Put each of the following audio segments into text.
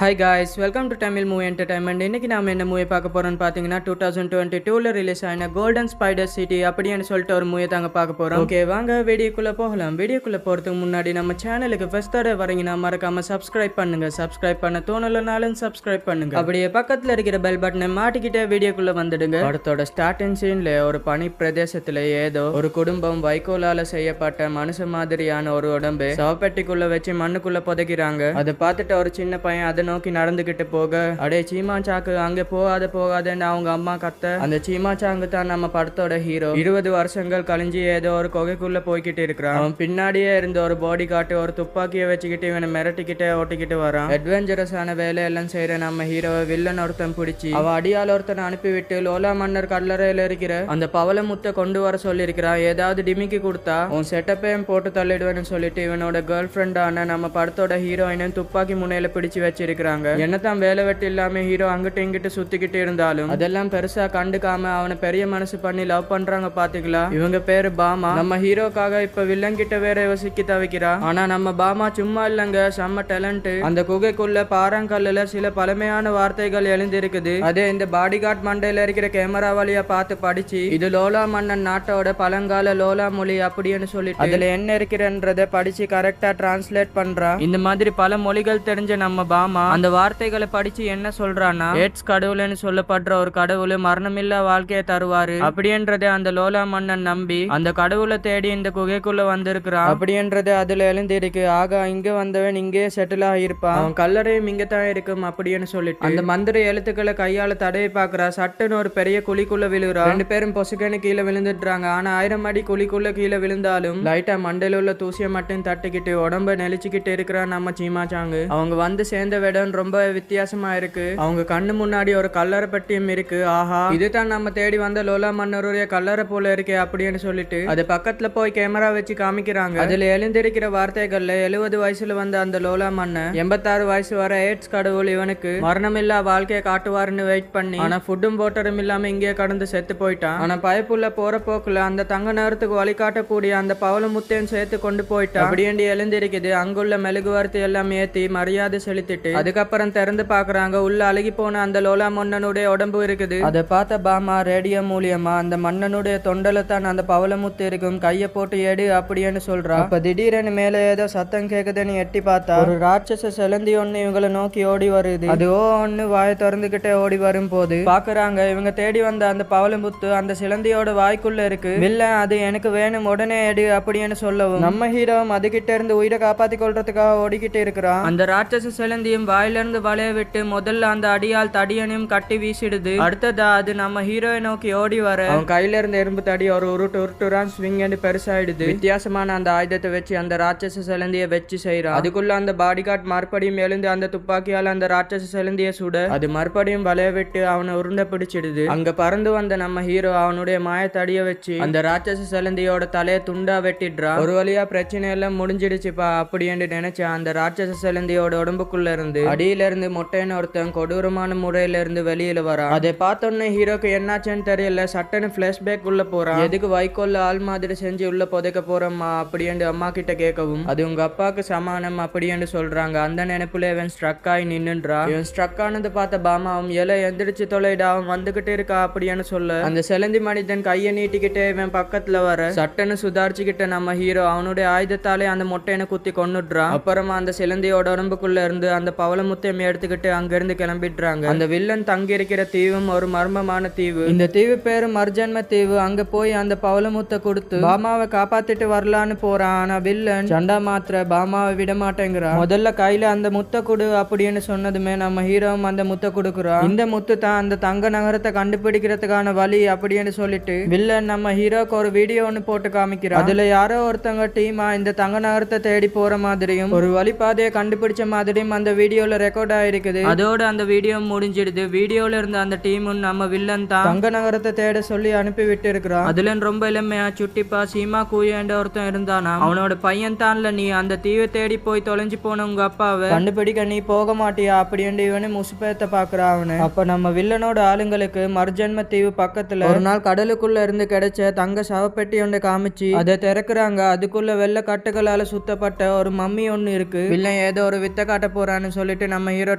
Hi guys, welcome to Tamil Movie Entertainment. இன்னைக்கு நாம என்ன மூவி பார்க்க போறோம்னு பாத்தீங்கன்னா 2022ல ரிலீஸ் ஆன கோல்டன் ஸ்பைடர் சிட்டி அப்படின்னு சொல்லிட்டு ஒரு மூவி தாங்க பார்க்க போறோம். ஓகே வாங்க வீடியோக்குள்ள போகலாம். வீடியோக்குள்ள போறதுக்கு முன்னாடி நம்ம சேனலுக்கு ஃபர்ஸ்ட் தடவை வரீங்கன்னா மறக்காம சப்ஸ்கிரைப் பண்ணுங்க. சப்ஸ்கிரைப் பண்ண தோணலனாலும் சப்ஸ்கிரைப் பண்ணுங்க. அப்படியே பக்கத்துல இருக்கிற பெல் பட்டனை மாட்டிக்கிட்டே வீடியோக்குள்ள வந்துடுங்க. படத்தோட ஸ்டார்டிங் சீன்ல ஒரு பனி பிரதேசத்துல ஏதோ ஒரு குடும்பம் வைக்கோலால செய்யப்பட்ட மனுஷ மாதிரியான ஒரு உடம்பு சவப்பெட்டிக்குள்ள வச்சு மண்ணுக்குள்ள புதைக்கிறாங்க. அதை பார்த்துட்டு ஒரு சின்ன பையன் அதை நோக்கி நடந்துகிட்டு போக அடே சீமா சாக்கு அங்க போகாதன்னு அவங்க அம்மா கத்த. அந்த சீமா சாங்கு தான் நம்ம படத்தோட ஹீரோ. 20 வருஷங்கள் கழிஞ்சு ஏதோ ஒரு குகைக்குள்ள போய்கிட்டு இருக்கிறான். அவன் பின்னாடியே இருந்த ஒரு பாடி காட்டு ஒரு துப்பாக்கியை வச்சுக்கிட்டு இவனை மிரட்டிக்கிட்டே ஓட்டிக்கிட்டு வரான். அட்வென்ச்சரஸான வேலையெல்லாம் செய்யற நம்ம ஹீரோவை வில்லன் ஒருத்தன் பிடிச்சி அவ அடியால் ஒருத்தனை அனுப்பிவிட்டு லோலா மன்னர் கல்லறையில இருக்கிற அந்த பவள முத்தை கொண்டு வர சொல்லியிருக்கிறான். ஏதாவது டிமிக்கி கொடுத்தா உன் செட்டப்பையும் போட்டு தள்ளிடுவேன்னு சொல்லிட்டு இவனோட கேர்ள் ஃப்ரெண்டான நம்ம படத்தோட ஹீரோயினும் துப்பாக்கி முனையில பிடிச்சு வச்சிருக்கிறாங்க. என்னதான் வேலை வெட்டி இல்லாம ஹீரோ அங்கிட்டு இங்கிட்டு சுத்திக்கிட்டு இருந்தாலும் அதெல்லாம் பெருசா கண்டுக்காம அவனை பெரிய மனசு பண்ணி லவ் பண்றாங்க. பாத்தீங்களா, இவங்க பேரு பாமா. நம்ம ஹீரோக்காக இப்ப வில்லன் கிட்ட வேற யோசிக்க தவிக்கிறா. ஆனா நம்ம பாமா சும்மா இல்லங்க, செம்ம டேலண்ட். அந்த குகைக்குள்ள பாறாங்கல்லுல சில பழமையான வார்த்தைகள் எழுந்திருக்குது. அதே இந்த பாடி கார்ட் மண்டையில இருக்கிற கேமரா வழியா பார்த்து படிச்சு இது லோலா மன்னன் நாட்டோட பழங்கால லோலா மொழி அப்படின்னு சொல்லிட்டு அதுல என்ன இருக்கிறன்றத படிச்சு கரெக்டா டிரான்ஸ்லேட் பண்றா. இந்த மாதிரி பல மொழிகள் தெரிஞ்ச நம்ம பாமா அந்த வார்த்தைகளை படிச்சு என்ன சொல்றான்னா, ஏட்ஸ் கடவுள்னு சொல்லப்படுற ஒரு கடவுள் மரணமில்லா வாழ்க்கையை தருவாரு அப்படின்றத அந்த லோலா மன்னன் நம்பி அந்த கடவுளை தேடி இந்த குகைக்குள்ள வந்திருக்கிறான் அப்படின்றது அதுல எழுந்திருக்கு. ஆக இங்க வந்தவன் இங்கே செட்டில் ஆகியிருப்பான், அவன் கல்லறையும் இங்கதான் இருக்கும் அப்படின்னு சொல்லிட்டு அந்த மந்திர எழுத்துக்களை கையால தடவை பாக்குறா. சட்டுன்னு ஒரு பெரிய குழிக்குள்ள விழுறா. 2 பேரும் பொசுக்கன்னு கீழே விழுந்துடுறாங்க. ஆனா 1000 அடி குழிக்குள்ள கீழே விழுந்தாலும் லைட்டா மண்டையில உள்ள தூசியை மட்டும் தட்டிக்கிட்டு உடம்ப நெளிச்சுக்கிட்டு இருக்கிறான் நம்ம சீமா சாங்கு. அவங்க வந்து சேர்ந்த இடம் ரொம்ப வித்தியாசமா இருக்கு. அவங்க கண்ணு முன்னாடி ஒரு கல்லறை பெட்டியும் இருக்கு. ஆஹா, இதுதான் நம்ம தேடி வந்த லோலா மன்னருடைய கல்லறை போல இருக்கே அப்படின்னு சொல்லிட்டு அது பக்கத்துல போய் கேமரா வச்சு காமிக்கிறாங்க. அதுல எழுந்திருக்கிற வார்த்தைகள்ல 70 வயசுல வந்த அந்த லோலா மன்னன் 86 வயசு வர ஏட்ஸ் கடவுள் இவனுக்கு மரணமில்லா வாழ்க்கையை காட்டுவாருன்னு வெயிட் பண்ணி ஆனா ஃபுட்டும் வாட்டரும் இல்லாம இங்கே கடந்து செத்து போயிட்டான். ஆனா பயப்புள்ள போற போக்குல அந்த தங்க நேரத்துக்கு வழிகாட்டக்கூடிய அந்த பவள முத்தையும் சேர்த்து கொண்டு போயிட்டான் அப்படியே எழுந்திருக்குது. அங்குள்ள மெழுகுவர்த்தி எல்லாம் ஏத்தி மரியாதை செலுத்திட்டு அதுக்கப்புறம் திறந்து பாக்குறாங்க. உள்ள அழுகி போன அந்த லோலா மன்னனுடைய உடம்பு இருக்குது. அதை பார்த்த பாமா ரேடியோ மூலியமா அந்த மன்னனுடைய தொண்டல தான் அந்த பவளமுத்து இருக்கும், கைய போட்டு எடு அப்படின்னு சொல்றா. அப்ப திடீரென்னு மேல ஏதோ சத்தம் கேக்குதுன்னு எட்டி பார்த்தா ஒரு ராட்சச செலந்தி ஒண்ணு இவங்களை நோக்கி ஓடி வருது. அது ஒண்ணு வாயை திறந்துகிட்டே ஓடி வரும் போது பாக்குறாங்க இவங்க தேடி வந்த அந்த பவளமுத்து அந்த சிலந்தியோட வாய்க்குள்ள இருக்கு. வில்ல அது எனக்கு வேணும் உடனே எடு அப்படின்னு சொல்லவும் நம்ம ஹீரோவும் அதுகிட்ட இருந்து உயிரை காப்பாத்தி கொள்றதுக்காக ஓடிக்கிட்டு இருக்கிறான். அந்த ராட்சச சிலந்தியும் வாயிலிருந்து வளைய விட்டு முதல்ல அந்த அடியால் தடியனையும் கட்டி வீசிடுது. அடுத்ததா அது நம்ம ஹீரோயை நோக்கி ஓடி வர அவன் கையில இருந்த எறும்பு தடி ஒரு உருட்டுறான். ஸ்விங் பெருசாயிடுது. வித்தியாசமான அந்த ஆயுதத்தை வச்சு அந்த ராட்சச சிலந்திய வச்சு செய்யறான். அதுக்குள்ள அந்த பாடி கார்ட் மறுபடியும் எழுந்து அந்த துப்பாக்கியால அந்த ராட்சச சிலந்திய சுட அது மறுபடியும் வளைய விட்டு அவனை உருண்டை பிடிச்சிடுது. அங்க பறந்து வந்த நம்ம ஹீரோ அவனுடைய மாய தடிய வச்சு அந்த ராட்சச சிலந்தியோட தலையை துண்டா வெட்டிடுறான். ஒரு வழியா பிரச்சனை எல்லாம் முடிஞ்சிடுச்சுப்பா அப்படின்னு நினைச்ச அந்த ராட்சச சிலந்தியோட உடம்புக்குள்ள இருந்து அடியில இருந்து மொட்டைன்னு ஒருத்தன் கொடூரமான முறையில இருந்து வெளியில வரான். அதை பார்த்தோன்னே ஹீரோக்கு என்னாச்சுன்னு தெரியல. சட்டன்னு பிளாஷ்பேக் உள்ள போறான். எதுக்கு வைக்கோல்ல ஆள் மாதிரி செஞ்சு உள்ள புதைக்க போறோம்மா அப்படின்னு அம்மா கிட்ட கேட்கவும் அது உங்க அப்பாவுக்கு சமானம் அப்படின்னு சொல்றாங்க. அந்த நினைப்புல இவன் ஸ்ட்ரக் ஆகி நின்னுன்றா. இவன் ஸ்ட்ரக் ஆனது பார்த்த பாமாவும் எலை எந்திரிச்சு தொலைடா அவன் வந்துகிட்டு இருக்கா அப்படின்னு சொல்ல அந்த செலந்தி மனிதன் கையை நீட்டிக்கிட்டே இவன் பக்கத்துல வர சட்டன்னு சுதாரிச்சுக்கிட்ட நம்ம ஹீரோ அவனுடைய ஆயுதத்தாலே அந்த மொட்டையனை குத்தி கொன்னுடுறான். அப்புறமா அந்த சிலந்தியோட உடம்புக்குள்ள இருந்து அந்த பவளமுத்தையும் எடுத்துக்கிட்டு அங்கிருந்து கிளம்பிடுறாங்க. அந்த வில்லன் தங்கி இருக்கிற தீவும் ஒரு மர்மமான தீவு. இந்த தீவு பேரு மர்ஜன்ம தீவு. அங்க போய் அந்த பவளமுத்தை கொடுத்து பாமாவை காப்பாத்திட்டு வரலான்னு போறான். ஆனா வில்லன் சண்டா மாத்திர பாமாவை விட மாட்டேங்கிறான். முதல்ல கையில அந்த முத்தை கொடு அப்படின்னு சொன்னதுமே நம்ம ஹீரோவும் அந்த முத்தை கொடுக்குறான். இந்த முத்து தான் அந்த தங்க நகரத்தை கண்டுபிடிக்கிறதுக்கான வழி அப்படின்னு சொல்லிட்டு வில்லன் நம்ம ஹீரோக்கு ஒரு வீடியோ ஒன்னு போட்டு காமிக்கிறான். அதுல யாரோ ஒருத்தங்க டீமா இந்த தங்க நகரத்தை தேடி போற மாதிரியும் ஒரு வழிபாதையை கண்டுபிடிச்ச மாதிரியும் அந்த வீடியோல ரெக்கார்ட் ஆயிருக்குது. அதோட அந்த வீடியோ முடிஞ்சிடுது. வீடியோல இருந்த அந்த டீமும் நம்ம வில்லன் தான் தங்க நகரத்தை தேட சொல்லி அனுப்பி விட்டு இருக்கிறான். அதுல ரொம்ப இளமையா சுட்டிப்பா சீமா கூயண்ட ஒருத்தன் இருந்தானா. அவனோட பையன் தான்ல நீ அந்த தீவை தேடி போய் தொலைஞ்சு போன உங்க அப்பாவை கண்டுபிடிக்க நீ போக மாட்டியா அப்படின்னு இவனு முசுப்பேத்த பாக்குறான் அவனு. அப்ப நம்ம வில்லனோட ஆளுங்களுக்கு மர்ஜன்ம தீவு பக்கத்துல ஒரு நாள் கடலுக்குள்ள இருந்து கிடைச்ச தங்க சவப்பெட்டி ஒன்று காமிச்சு அதை திறக்குறாங்க. அதுக்குள்ள வெள்ளை கட்டுகளால சுத்தப்பட்ட ஒரு மம்மி ஒண்ணு இருக்கு. வில்லன் ஏதோ ஒரு வித்த காட்ட போறான்னு சொல்லி சொல்லிட்டு நம்ம ஹீரோ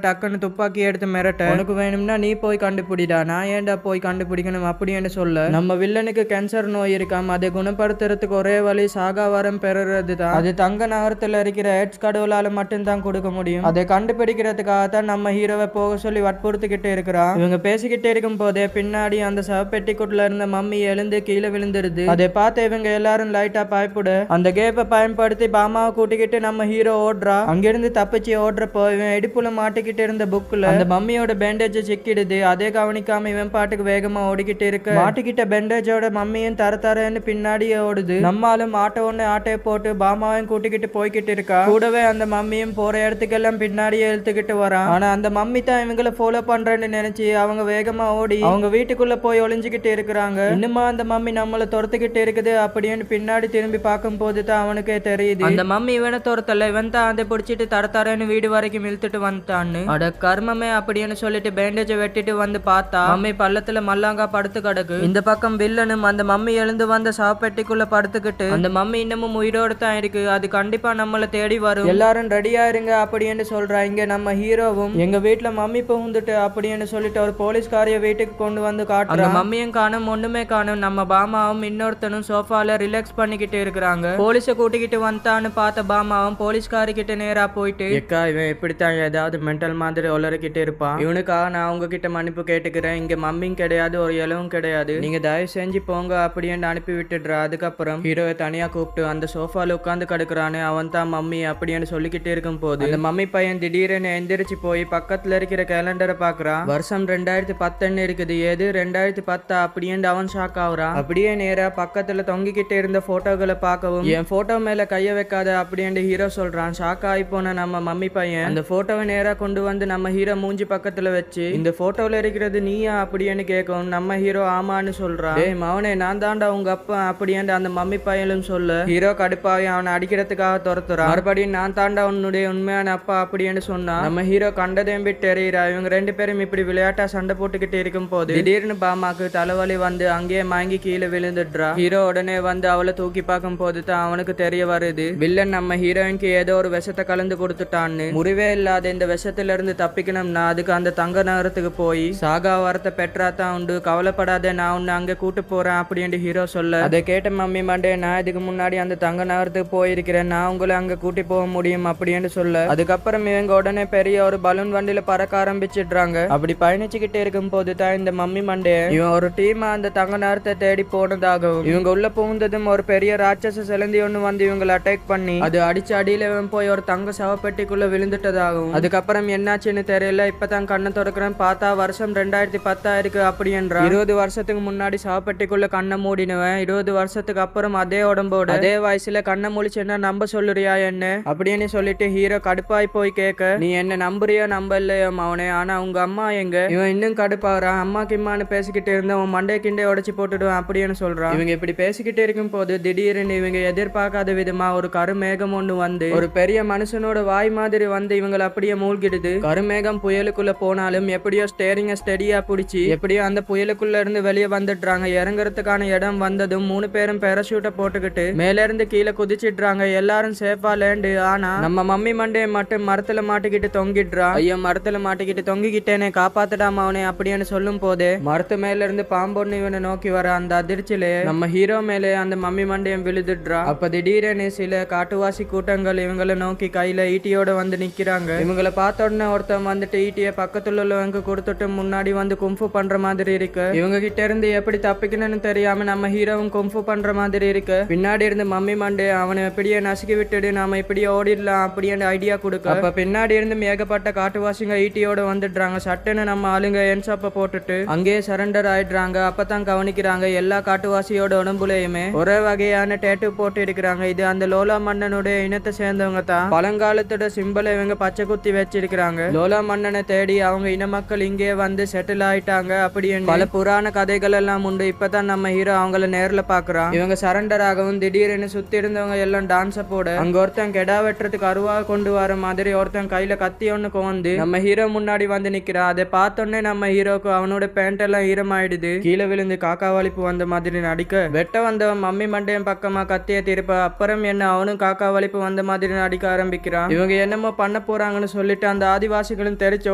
டக்குன்னு துப்பாக்கி எடுத்து மிரட்ட, உனக்கு வேணும்னா நீ போய் கண்டுபிடிடா, நான் ஏன்டா போய் கண்டுபிடிக்கணும் அப்படின்னு சொல்ல, நம்ம வில்லனுக்கு கேன்சர் நோய் இருக்காம அதை குணப்படுத்துறதுக்கு ஒரே வழி சாகா வரம் பெறுறது தான். அது தங்க நகரத்துல இருக்கிற எட்ஸ் கடவுளால மட்டும்தான் கொடுக்க முடியும். அதை கண்டுபிடிக்கிறதுக்காக தான் நம்ம ஹீரோவை போக சொல்லி வற்புறுத்திக்கிட்டு இருக்கிறான். இவங்க பேசிக்கிட்டே இருக்கும் போதே பின்னாடி அந்த சவப்பெட்டிக்குள்ள இருந்த மம்மி எழுந்து கீழே விழுந்துருது. அதை பார்த்து இவங்க எல்லாரும் லைட்டா பயப்பட, அந்த கேப்பை பயன்படுத்தி பாமாவை கூட்டிக்கிட்டு நம்ம ஹீரோ ஓடுறா. அங்கிருந்து தப்பிச்சு ஓடுறப்போ இவன் இடுப்புல மாட்டிக்கிட்டு இருந்த புக்ல அந்த மம்மியோட பேண்டேஜ் சிக்கிடுது. அதே கவனிக்காம இவன் பாட்டுக்கு வேகமா ஓடிக்கிட்டு இருக்க, மாட்டிக்கிட்ட பேண்டேஜோட மம்மியும் தரன்னு பின்னாடியே ஓடுது. நம்மாலும் ஆட்டையை போட்டு பாமாவையும் கூட்டிக்கிட்டு போய்கிட்டு இருக்கா. கூடவே அந்த மம்மியும் போற இடத்துக்கெல்லாம் பின்னாடியே இழுத்துக்கிட்டு வரான். ஆனா அந்த மம்மி தான் இவங்களை ஃபாலோ பண்றேன்னு நினைச்சு அவங்க வேகமா ஓடி அவங்க வீட்டுக்குள்ள போய் ஒளிஞ்சுக்கிட்டு இருக்கிறாங்க. இன்னுமா அந்த மம்மி நம்மள துரத்துக்கிட்டு இருக்குது அப்படின்னு பின்னாடி திரும்பி பார்க்கும் போது தான் அவனுக்கே தெரியுது, அந்த மம்மி இவனை துரத்தல, இவன் தான் அதை பிடிச்சிட்டு தரன்னு வீடு வரைக்கும் இழுத்துட்டு வந்துட்டான்னு. அட கர்மமே அப்படின்னு சொல்லிட்டு பேண்டேஜை வெட்டிட்டு வந்து பார்த்தா மம்மி பள்ளத்துல மல்லாங்கா படுத்து கிடக்கு. இந்த பக்கம் வில்லனும் அந்த மம்மி எழுந்து வந்த சாப்பெட்டிக்குள்ள படுத்துக்கிட்டு, அந்த மம்மி இன்னமும் உயிரோடு தான் இருக்கு, அது கண்டிப்பா நம்மள தேடி வரும், எல்லாரும் ரெடியா இருங்க அப்படின்னு சொல்றா. இங்க நம்ம ஹீரோவும் எங்க வீட்டுல மம்மி புகுந்துட்டு அப்படின்னு சொல்லிட்டு ஒரு போலீஸ்காரிய வீட்டுக்கு கொண்டு வந்து காட்டுறான். மம்மியும் காணும் ஒண்ணுமே காணும். நம்ம பாமாவும் இன்னொருத்தனும் சோஃபால ரிலாக்ஸ் பண்ணிக்கிட்டு இருக்கிறாங்க. போலீஸ கூட்டிக்கிட்டு வந்தான்னு பார்த்த பாமாவும் போலீஸ்காரி கிட்ட நேரா போயிட்டு, எக்கா இவன் எப்படித்தான் ஏதாவது மென்டல் மாதிரி உளறிக்கிட்டு இருப்பான், இவனுக்காக நான் உங்ககிட்ட மன்னிப்பு கேட்டுக்கிறேன், இங்க மம்மியும் கிடையாது ஒரு இலவும் கிடையாது, நீங்க தயவு செஞ்சு போங்க அப்படின்னு அனுப்பி விட்டுடுறா. அதுக்கப்புறம் ஹீரோவை தனியா கூப்பிட்டு அந்த சோஃபால உட்காந்து கிடக்குறானு அவன் தான் மம்மி அப்படின்னு சொல்லிக்கிட்டு இருக்கும் போது அந்த மம்மி பையன் திடீர்னு எந்திரிச்சு போய் பக்கத்துல இருக்கிற கேலண்டரை பாக்குறான். வருஷம் 2010 இருக்குது, ஏது 2010 அப்படின்னு அவன் ஷாக் ஆகுறான். அப்படியே நேரா பக்கத்துல தொங்கிக்கிட்டு இருந்த போட்டோகளை பார்க்கவும், என் போட்டோ மேல கைய வைக்காத அப்படின்னு ஹீரோ சொல்றான். ஷாக் ஆகி போன நம்ம மம்மி பையன் அந்த போட்டோவை நேரா கொண்டு வந்து நம்ம ஹீரோ மூஞ்சி பக்கத்துல வச்சு, இந்த போட்டோல இருக்கிறது நீயா அப்படின்னு கேட்கும். நம்ம ஹீரோ ஆமான்னு சொல்றான். ஏய் மவனே, நான் தாண்டா உங்க அப்பா அப்படின்னு அந்த மம்மி பையனும் சொல்ல, ஹீரோ கடுப்பாகி அவனை அடிக்கிறதுக்காக துரத்துறான். மறுபடியும் நான் தாண்டா உன்னுடைய உண்மையான அப்பா அப்படின்னு சொன்னா நம்ம ஹீரோ கண்டதையும் விட்டு எறிகிறா. இவங்க ரெண்டு பேரும் இப்படி விளையாட்டா சண்டை போட்டுக்கிட்டு இருக்கும் போது திடீர்னு பாமாக்கு தலைவலி வந்து அங்கேயே வாங்கி கீழே விழுந்துடுறா. ஹீரோ உடனே வந்து அவளை தூக்கி பார்க்கும் போது தான் அவனுக்கு தெரிய வருது, வில்லன் நம்ம ஹீரோயினுக்கு ஏதோ ஒரு விஷத்தை கலந்து கொடுத்துட்டான்னு. முறிவே இல்லாத இந்த விஷத்துல இருந்து தப்பிக்கணும்னா அதுக்கு அந்த தங்க நகரத்துக்கு போய் சாகா வரத்தை பெற்றா தான் உண்டு, கவலைப்படாத நான் உன்னை அங்க கூட்டு போறேன் அப்படின்னு ஹீரோ சொல்ல, அதை கேட்ட மம்மி மண்டே, நான் இதுக்கு முன்னாடி அந்த தங்க நகரத்துக்கு போயிருக்கிறேன், நான் உங்களை அங்க கூட்டி போக முடியும் அப்படின்னு சொல்ல, அதுக்கப்புறம் இவங்க உடனே பெரிய ஒரு பலூன் வண்டியில பறக்க ஆரம்பிச்சிடுறாங்க. அப்படி பயணிச்சுக்கிட்டே இருக்கும் போது தான் இந்த மம்மி மண்டே இவன் ஒரு டீமா அந்த தங்க நகரத்தை தேடி போனதாகவும், இவங்க உள்ள புகுந்ததும் ஒரு பெரிய ராட்சச சிலந்தி ஒண்ணு வந்து இவங்களை அட்டாக் பண்ணி அது அடிச்சு அடியில இவன் போய் ஒரு தங்க சவப்பெட்டிக்குள்ள விழுந்துட்டதாகவும், அதுக்கப்புறம் என்னாச்சுன்னு தெரியல, இப்பதான் கண்ணை திறக்கிறேன் பார்த்தா வருஷம் 2010 இருக்கு அப்படின்றா. 20 வருஷத்துக்கு முன்னாடி சவப்பெட்டிக்குள்ள கண்ணை மூடினுவேன், 20 வருஷத்துக்கு அப்புறம் அதே உடம்போட அதே வயசுல கண்ணை முழிச்சுன்னா நம்ப சொல்லுறியா என்ன அப்படின்னு சொல்லிட்டு ஹீரோ கடுப்பாய் போய் கேட்க, நீ என்ன நம்புறியோ நம்ப இல்லையோ அவனே, ஆனா உங்க அம்மா எங்க? இவன் இன்னும் கடுப்பாகிறான். அம்மா கிம்மான்னு பேசிக்கிட்டு இருந்த உன் மண்டே கிண்டே உடைச்சு போட்டுடுவான் அப்படின்னு சொல்றான். இவங்க இப்படி பேசிக்கிட்டு இருக்கும் போது திடீர்னு இவங்க எதிர்பார்க்காத விதமா ஒரு கருமேகம் ஒண்ணு வந்து ஒரு பெரிய மனுஷனோட வாய் மாதிரி வந்து இவங்களை அப்படியே மூழ்கிடுது. கருமேகம் புயலுக்குள்ள போனாலும் எப்படியோ ஸ்டேரிங்க ஸ்டெடியா பிடிச்சி எப்படியோ அந்த புயலுக்குள்ள இருந்து வெளியே வந்துடுறாங்க. இறங்குறதுக்கான இடம் வந்ததும் 3 பேரும் பேராசூட்டை போட்டுக்கிட்டு மேல இருந்து கீழே குதிச்சிடுறாங்க. எல்லாரும் சேஃபா லேண்டு. ஆனா நம்ம மம்மி மண்டே மட்டும் மரத்துல மாட்டிக்கிட்டு தொங்கிடுறா. ஐயோ மரத்துல மாட்டிக்கிட்டு தொங்கிக்கிட்டேனே, காப்பாத்துடாம அவனே அப்படின்னு சொல்லும் போதே மரத்து மேல இருந்து பாம்பொன்னு இவனை நோக்கி வர அந்த அதிர்ச்சியிலே நம்ம ஹீரோ மேலே அந்த மம்மி மண்டையும் விழுதுடுறா. அப்ப திடீரென சில காட்டுவாசி கூட்டங்கள் இவங்களை நோக்கி கையில ஈட்டியோட வந்து நிக்கிறாங்க. இவங்களை பார்த்த உடனே ஒருத்தன் வந்துட்டு ஈட்டிய பக்கத்துல உள்ளவங்க கொடுத்துட்டு முன்னாடி வந்து கும்ஃபு பண்ற மாதிரி இருக்கு. இவங்க கிட்ட இருந்து எப்படி தப்பிக்கணும்னு தெரியாம நம்ம ஹீரோவும் கும்ஃபு பண்ற மாதிரி இருக்கு. பின்னாடி இருந்து மம்மி மண்டே அவனை எப்படியே நசுக்கி விட்டுடு, நாம இப்படியே ஓடிடலாம் அப்படின்னு ஐடியா கொடுக்க, அப்ப பின்னாடி இருந்து ஏகப்பட்ட காட்டுவாசிங்க ஈட்டியோட வந்துடுறாங்க. சட்டுன்னு நம்ம ஆளுங்க என்சாப்ப போட்டுட்டு அங்கேயே சரண்டர் ஆயிடுறாங்க. அப்பதான் கவனிக்கிறாங்க எல்லா காட்டுவாசியோட உடம்புலையுமே ஒரே வகையான டேட்டு போட்டு இருக்கிறாங்க. இது அந்த லோலா மன்னனுடைய இனத்தை சேர்ந்தவங்க தான். பழங்காலத்தோட சிம்பலை இவங்க பச்சை குத்தி வச்சிருக்கிறாங்க. லோலா மன்னனை தேடி அவங்க இன மக்கள் இங்கே வந்து செட்டில் ஆயிட்டாங்க அப்படின்னு பல புராண கதைகள் எல்லாம் உண்டு. இப்பதான் நம்ம ஹீரோ அவங்கள நேர்ல பாக்குறான். இவங்க சரண்டர் ஆகவும் திடீர்னு சுத்தி இருந்தவங்க எல்லாம் டான்ஸ போட அங்க ஒருத்தன் கெடா வெட்டுறதுக்கு அருவா கொண்டு வர மாதிரி ஒருத்தன் கையில கத்தி ஒண்ணு கொண்டு நம்ம ஹீரோ முன்னாடி வந்து நிக்கிறான். அதை பார்த்தோன்னே நம்ம ஹீரோக்கு அவனோட பேண்ட் எல்லாம் ஈரமாயிடுது. கீழே விழுந்து காக்கா வலிப்பு வந்த மாதிரி நடிக்க வெட்ட வந்தவன் மம்மி மண்டையும் பக்கமா கத்திய திருப்ப அப்புறம் என்ன அவனும் காக்கா வலிப்பு வந்த மாதிரி நடிக்க ஆரம்பிக்கிறான். இவங்க என்னமோ பண்ண போறாங்க வராங்கன்னு சொல்லிட்டு அந்த ஆதிவாசிகளும் தெரிச்சு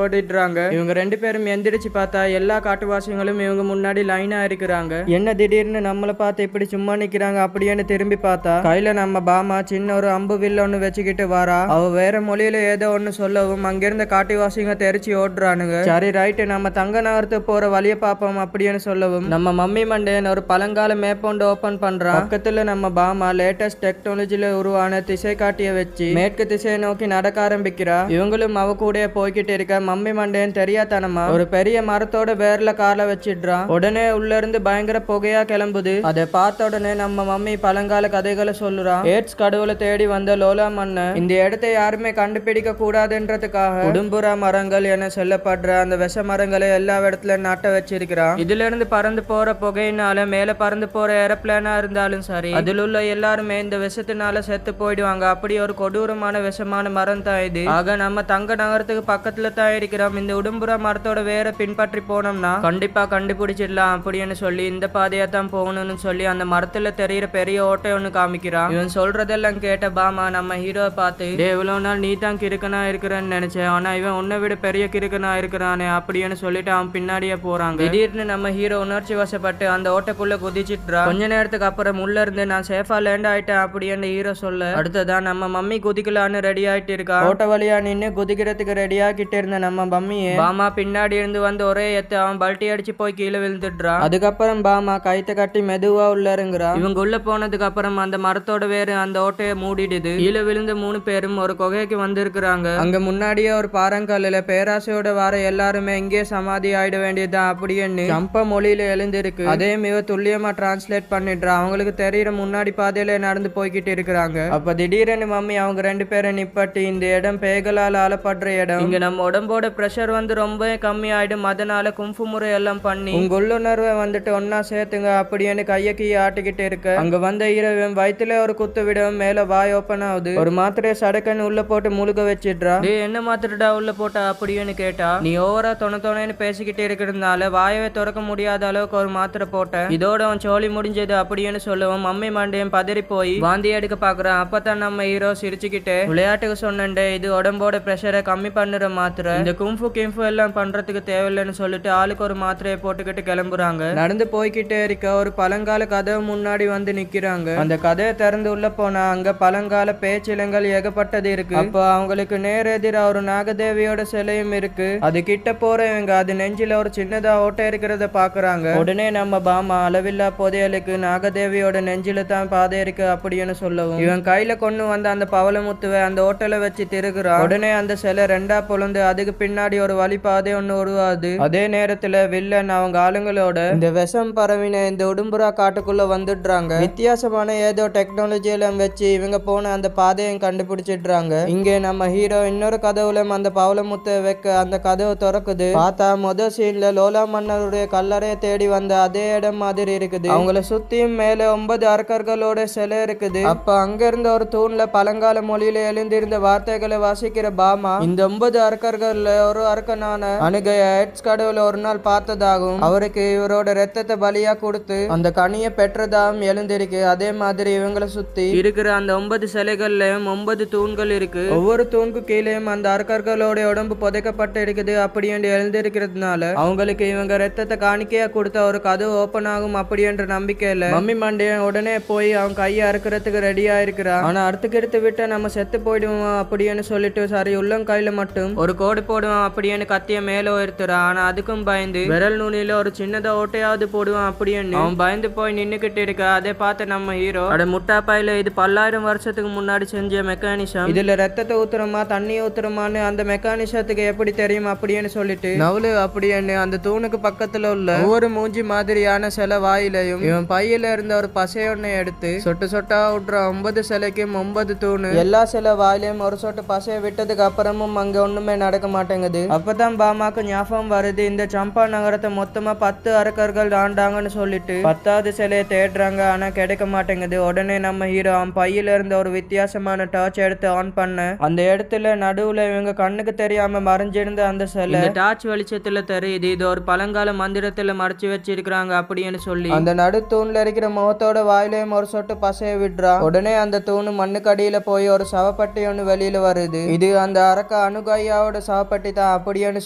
ஓடிடுறாங்க. இவங்க 2 பேரும் எந்திரிச்சு பார்த்தா எல்லா காட்டுவாசிகளும் இவங்க முன்னாடி லைனா இருக்கிறாங்க. என்ன திடீர்னு நம்மள பார்த்து இப்படி சும்மா நிக்கிறாங்க அப்படின்னு திரும்பி பார்த்தா கையில நம்ம பாமா சின்ன ஒரு அம்பு வில் ஒண்ணு வச்சுக்கிட்டு வரா. அவ வேற மொழியில ஏதோ ஒண்ணு சொல்லவும் அங்கிருந்த காட்டுவாசிங்க தெரிச்சு ஓடுறானுங்க. சரி ரைட்டு, நம்ம தங்க நகரத்துக்கு போற வழிய பாப்போம் அப்படின்னு சொல்லவும் நம்ம மம்மி மண்டையன் ஒரு பழங்கால மேப் ஒன்று ஓபன் பண்றான். பக்கத்துல நம்ம பாமா லேட்டஸ்ட் டெக்னாலஜில உருவான திசை காட்டிய வச்சு மேற்கு திசையை நோக்கி நடக்க ஆரம்பிக்கிறா. இவங்களும் அவ கூட போய்கிட்டு இருக்க மம்மி மண்டையன் தெரியாதனமா ஒரு பெரிய மரத்தோட வேர்ல கால வச்சிடுறான். உடனே உள்ள இருந்து பயங்கர புகையா கிளம்புது. அதை பார்த்த உடனே நம்ம மம்மி பழங்கால கதைகளை சொல்லுறான். ஏட்ஸ் கடவுளை தேடி வந்த லோலா மன்னன் இந்த இடத்தை யாருமே கண்டுபிடிக்க கூடாதுன்றதுக்காக உடும்புரா மரங்கள் என சொல்லப்படுற அந்த விஷ மரங்களை எல்லா இடத்துல நாட்ட வச்சிருக்கிறான். இதுல இருந்து பறந்து போற புகையினால மேல பறந்து போற ஏரோப்ளேனா இருந்தாலும் சரி அதில் உள்ள எல்லாருமே இந்த விஷத்தினால செத்து போயிடுவாங்க. அப்படி ஒரு கொடூரமான விஷமான மரம் தான் இது. ஆக நம்ம தங்க நகரத்துக்கு பக்கத்துல தான் இருக்கிறோம். இந்த உடும்புரா மரத்தோட வேற பின்பற்றி போனோம்னா கண்டிப்பா கண்டுபிடிச்சிடலாம் அப்படின்னு சொல்லி இந்த பாதையா தான் போகணும்னு சொல்லி அந்த மரத்துல தெரியிற பெரிய ஓட்டை ஒண்ணு காமிக்கிறான். இவன் சொல்றதெல்லாம் கேட்ட பாமா நம்ம ஹீரோவை பார்த்து இவ்வளவு நாள் நீ தான் கிறுக்கனா இருக்கிறன்னு நினைச்சேன், ஆனா இவன் உன்னை விட பெரிய கிறுக்கனா இருக்கிறானே அப்படின்னு சொல்லிட்டு அவன் பின்னாடியே போறாங்க. திடீர்னு நம்ம ஹீரோ உணர்ச்சி வசப்பட்டு அந்த ஓட்டைக்குள்ள குதிச்சிட்றா. கொஞ்ச நேரத்துக்கு அப்புறம் உள்ள இருந்து நான் சேஃபா லேண்ட் ஆயிட்டேன் அப்படின்னு ஹீரோ சொல்ல அடுத்ததான் நம்ம மம்மி குதிக்கலான்னு ரெடி ஆயிட்டு இருக்கா. ஓட்ட வழியா நின்னு குதிக்கிறதுக்கு ரெடி ஆகிட்டு இருந்த நம்ம மம்மியை பாமா பின்னாடி இருந்து வந்து ஒரே எத்த அவன் பல்ட்டி அடிச்சு போய் கீழே விழுந்துடுறான். அதுக்கப்புறம் பாமா கைத்த கட்டி மெதுவா உள்ள இறங்குறா. இவங்க உள்ள போனதுக்கு அப்புறம் அந்த மரத்தோட வேறு அந்த ஓட்டையை மூடிடுது. கீழே விழுந்து 3 பேரும் ஒரு குகைக்கு வந்திருக்கிறாங்க. அங்க முன்னாடியே ஒரு பாறங்கல்லுல பேராசையோட வர எல்லாருமே இங்கே சமாதி ஆயிட வேண்டியதுதான் அப்படின்னு சம்ப மொழியில எழுந்திருக்கு. அதே மிக துல்லியமா டிரான்ஸ்லேட் பண்ணிடுறா. அவங்களுக்கு தெரியற முன்னாடி பாதையில நடந்து போய்கிட்டு இருக்கிறாங்க. அப்ப திடீரென்னு மம்மி அவங்க 2 பேரை நிப்பட்டி இந்த இடம் பேய்களால் ஆளப்படுற இடம், இங்க நம்ம உடம்போட பிரஷர் வந்து ரொம்ப கம்மி ஆயிடும், அதனால கும்ஃபு முறை எல்லாம் பண்ணி உங்க உள்ளுணர்வை வந்துட்டு ஒன்னா சேர்த்துங்க அப்படின்னு கைய கீய ஆட்டிக்கிட்டு இருக்க அங்க வந்த இரவன் வயிற்றுல ஒரு குத்து விடவும் மேல வாய் ஓப்பன் ஆகுது. ஒரு மாத்திரையை சடக்கன்னு உள்ள போட்டு முழுக வச்சிடுறா. என்ன மாத்திரடா உள்ள போட்டா அப்படின்னு கேட்டா நீ ஓவரா தொணன்னு பேசிக்கிட்டு இருக்கிறதுனால வாயவே திறக்க முடியாத அளவுக்கு ஒரு மாத்திரை போட்டேன், இதோட அவன் சோழி முடிஞ்சது அப்படின்னு சொல்லுவோம். மம்மி மண்டையும் பதறி போய் வாந்தி எடுக்க பாக்குறான். அப்பதான் நம்ம ஹீரோ சிரிச்சுக்கிட்டு விளையாட்டுக்கு சொன்னே இது உடம்போட பிரஷரை கம்மி பண்ணுற மாத்திரை, இந்த கும்ஃபு கிம்ஃபு எல்லாம் பண்றதுக்கு தேவையில்லைன்னு சொல்லிட்டு ஆளுக்கு ஒரு மாத்திரையை போட்டுக்கிட்டு கிளம்புறாங்க. நடந்து போய்கிட்டே இருக்க ஒரு பழங்கால கதவு முன்னாடி வந்து நிக்கிறாங்க. அந்த கதையை திறந்து உள்ள போனா அங்க பழங்கால பேச்சிலங்கள் ஏகப்பட்டது இருக்கு. அப்ப அவங்களுக்கு நேரெதிரா ஒரு நாகதேவியோட சிலையும் இருக்கு. அது கிட்ட போறவங்க அது நெஞ்சில ஒரு சின்னதா ஓட்டை இருக்கிறத பாக்குறாங்க. உடனே நம்ம பாமா அளவில்லா புதையலுக்கு நாகதேவியோட நெஞ்சில தான் பாதை இருக்கு அப்படின்னு சொல்லவும் இவன் கையில கொண்டு வந்த அந்த பவளமுத்துவை அந்த ஓட்டல வச்சு திருகுறான். உடனே அந்த சிலை 2ஆ பொழுந்து அதுக்கு பின்னாடி ஒரு வழி பாதை ஒண்ணு உருவாது. அதே நேரத்துல வில்லன் அவங்க ஆளுங்களோட இந்த விஷம் பரவின இந்த உடும்புரா காட்டுக்குள்ள வந்துடுறாங்க. வித்தியாசமான ஏதோ டெக்னாலஜி எல்லாம் வச்சு இவங்க போன அந்த பாதையும் கண்டுபிடிச்சிடுறாங்க. இங்கே நம்ம ஹீரோ இன்னொரு கதவுல அந்த பவளமுத்தை வைக்க அந்த கதவு திறக்குது. பார்த்தா முதல் சீன்ல லோலா மன்னருடைய கல்லறையை தேடி வந்த அதே இடம் மாதிரி இருக்குது. அவங்கள சுத்தியும் மேல 9 அரக்கர்களோட சிலை இருக்குது. அப்ப அங்க இருந்த ஒரு தூண்ல பழங்கால மொழியில எழுந்திருந்த வார்த்தைகளை வாசிக்கிற பாமா இந்த 9 அரக்கர்கள்ல ஒரு அரக்கனான அணுகைய ஏட்ஸ் கடவுளை ஒரு நாள் பார்த்ததாகவும் அவருக்கு இவரோட ரத்தத்தை பலியா கொடுத்து அந்த கனியை பெற்றதாகவும் எழுந்திருக்கு. அதே மாதிரி இவங்களை சுத்தி இருக்கிற அந்த 9 சிலைகள்லயும் 9 தூண்கள் இருக்கு. ஒவ்வொரு தூணுக்கு கீழேயும் அந்த அரக்கர்களோட உடம்பு புதைக்கப்பட்டு இருக்குது அப்படி என்று எழுந்திருக்கிறதுனால அவங்களுக்கு இவங்க ரத்தத்தை காணிக்கையா கொடுத்த ஒரு கதவு ஓபன் ஆகும் அப்படி என்ற நம்பிக்கையில மம்மி மண்டையன் உடனே போய் அவன் கையை அறுக்கிறதுக்கு ரெடியா இருக்கிறான். ஆனா அறுத்துக்கு எடுத்து விட்டு நம்ம செத்து போயிடுவோம் அப்படின்னு சொல்லிட்டு சரி உள்ளங்கையில மட்டும் ஒரு கோடு போடுவான் அப்படின்னு கத்திய மேல உயர்த்துறான். ஆனா அதுக்கும் பயந்து விரல் நுனியில ஒரு சின்னதா ஓட்டையாவது போடுவான் அப்படின்னு அவன் பயந்து போய் நின்னுக்கிட்டு இருக்க. அதை பார்த்து நம்ம ஹீரோ அட முட்டா பையில இது 10,000 வருஷத்துக்கு முன்னாடி செஞ்ச மெக்கானிசம், இதுல ரத்தத்தை ஊத்துறமா தண்ணி ஊத்துறமான்னு அந்த மெக்கானிசத்துக்கு எப்படி தெரியும் அப்படின்னு சொல்லிட்டு நவுலு அப்படின்னு அந்த தூணுக்கு பக்கத்துல உள்ள ஒவ்வொரு மூஞ்சி மாதிரியான சில வாயிலையும் இவன் பையில இருந்த ஒரு பசையொன்னை எடுத்து சொட்டு சொட்டா விட்டுற 9 சிலைக்கும் 9 தூணு எல்லா சில வாயிலையும் ஒரு சொட்டு பசைய விட்டதுக்கு அப்புறமும் அங்க ஒண்ணுமே நடக்க மாட்டேங்குது. அப்பதான் பாமாக்கு ஞாபகம் வருது இந்த சம்பா நகரத்தை மொத்தமா 10 அரக்கர்கள் ஆண்டாங்கன்னு சொல்லிட்டு 10வது சிலையை தேடுறாங்க. ஆனா கிடைக்க மாட்டேங்குது. உடனே நம்ம ஹீரோ அவன் பையில இருந்த ஒரு வித்தியாசமான டார்ச் எடுத்து ஆன் பண்ண அந்த இடத்துல நடுவுல இவங்க கண்ணுக்கு தெரியாம மறைஞ்சிருந்த அந்த சிலை டார்ச் வெளிச்சத்துல தெரியுது. இது ஒரு பழங்கால மந்திரத்துல மறைச்சு வச்சிருக்காங்க அப்படின்னு சொல்லி அந்த நடு தூண்ல இருக்கிற முகத்தோட வாயிலையும் ஒரு சொட்டு பசைய விடுறா. உடனே அந்த தூணு மண்ணுக்கு அடியில போய் ஒரு சவப்பட்டி ஒண்ணு வெளியில வருது. இது இது அந்த அரக்க அனுகையாவோட சாப்பட்டி தான் அப்படின்னு